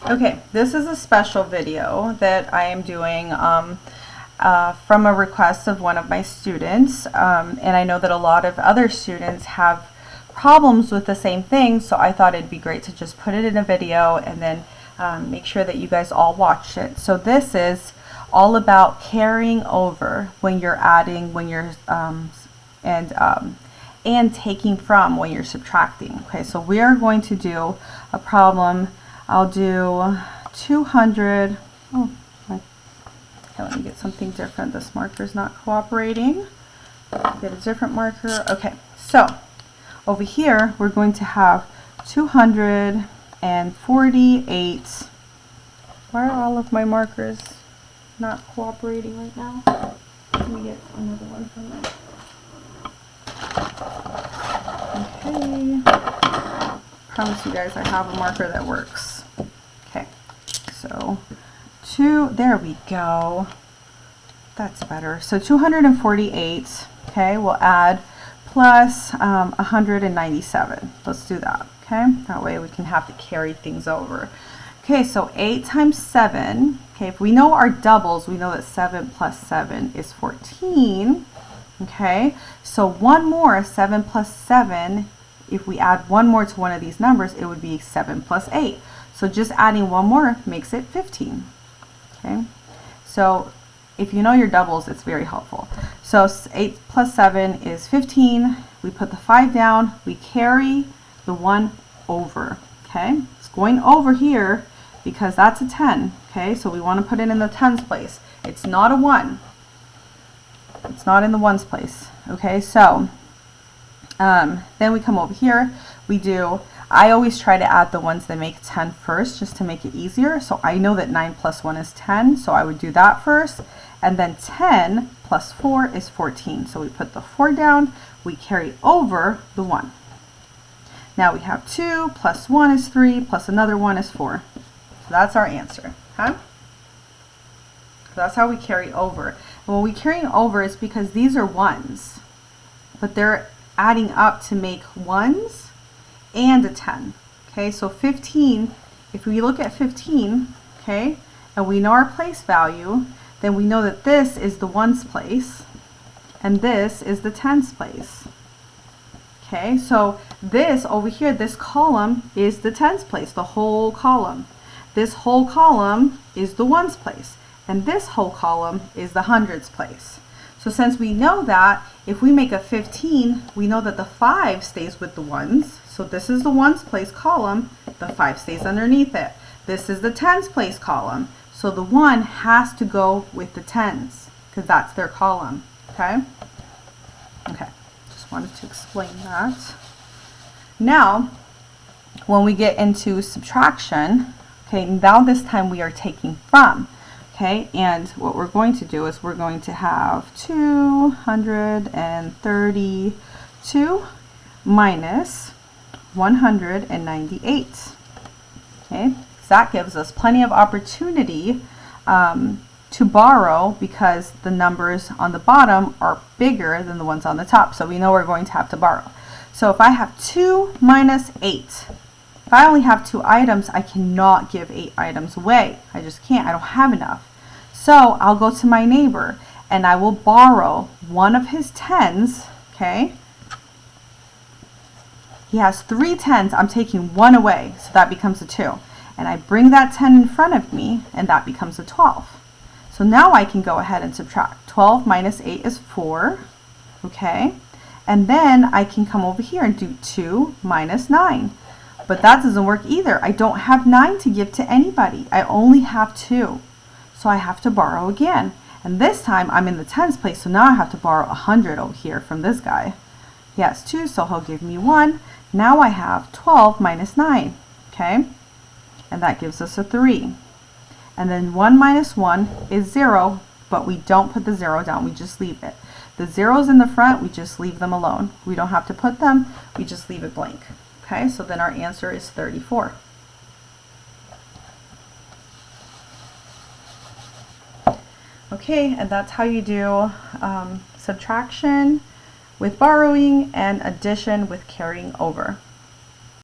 Okay, this is a special video that I am doing from a request of one of my students, and I know that a lot of other students have problems with the same thing, so I thought it'd be great to just put it in a video and then make sure that you guys all watch it. So this is all about carrying over when you're adding, when you're and taking from when you're subtracting. Okay, so we are going to do a problem. I'll do 200. Oh, okay, let me get something different. This marker is not cooperating. Get a different marker. Okay, so over here we're going to have 248. Why are all of my markers not cooperating right now? Let me get another one from there. Okay. Promise you guys I have a marker that works. Okay. So there we go. That's better. So 248, okay, we'll add plus 197. Let's do that, okay? That way we can have to carry things over. Okay, so 8 times 7, okay, if we know our doubles, we know that 7 plus 7 is 14, okay? So one more, 7 plus 7, if we add one more to one of these numbers, it would be 7 plus 8. So just adding one more makes it 15, okay? So if you know your doubles, it's very helpful. So 8 plus 7 is 15. We put the 5 down. We carry the 1 over, okay? It's going over here because that's a 10, okay? So we want to put it in the tens place. It's not a 1. It's not in the ones place, okay? So then we come over here. I always try to add the ones that make 10 first just to make it easier. So I know that 9 plus 1 is 10, so I would do that first. And then 10 plus 4 is 14. So we put the 4 down, we carry over the 1. Now we have 2 plus 1 is 3 plus another 1 is 4. So that's our answer, okay? So that's how we carry over. And when we carry over, it's because these are ones, but they're adding up to make ones and a 10. Okay, so 15, if we look at 15, okay, and we know our place value, then we know that this is the ones place and this is the tens place. Okay, so this over here, this column is the tens place, the whole column. This whole column is the ones place, and this whole column is the hundreds place. So since we know that, if we make a 15, we know that the 5 stays with the ones. So this is the ones place column, the 5 stays underneath it. This is the tens place column. So the 1 has to go with the tens because that's their column, okay? Okay, just wanted to explain that. Now, when we get into subtraction, okay, now this time we are taking from. Okay, and what we're going to do is we're going to have 232 minus 198. Okay, so that gives us plenty of opportunity to borrow because the numbers on the bottom are bigger than the ones on the top. So we know we're going to have to borrow. So if I have 2 minus 8, if I only have 2 items, I cannot give 8 items away. I just can't. I don't have enough. So I'll go to my neighbor and I will borrow one of his tens, okay? He has 3 tens. I'm taking 1 away, so that becomes a 2. And I bring that 10 in front of me, and that becomes a 12. So now I can go ahead and subtract. 12 minus 8 is 4, okay? And then I can come over here and do 2 minus 9. But that doesn't work either. I don't have 9 to give to anybody. I only have 2. So I have to borrow again. And this time I'm in the tens place, so now I have to borrow 100 over here from this guy. He has 2, so he'll give me 1. Now I have 12 minus 9, okay? And that gives us a 3. And then 1 minus 1 is 0, but we don't put the 0 down, we just leave it. The zeros in the front, we just leave them alone. We don't have to put them, we just leave it blank. Okay, so then our answer is 34. Okay, and that's how you do subtraction with borrowing and addition with carrying over.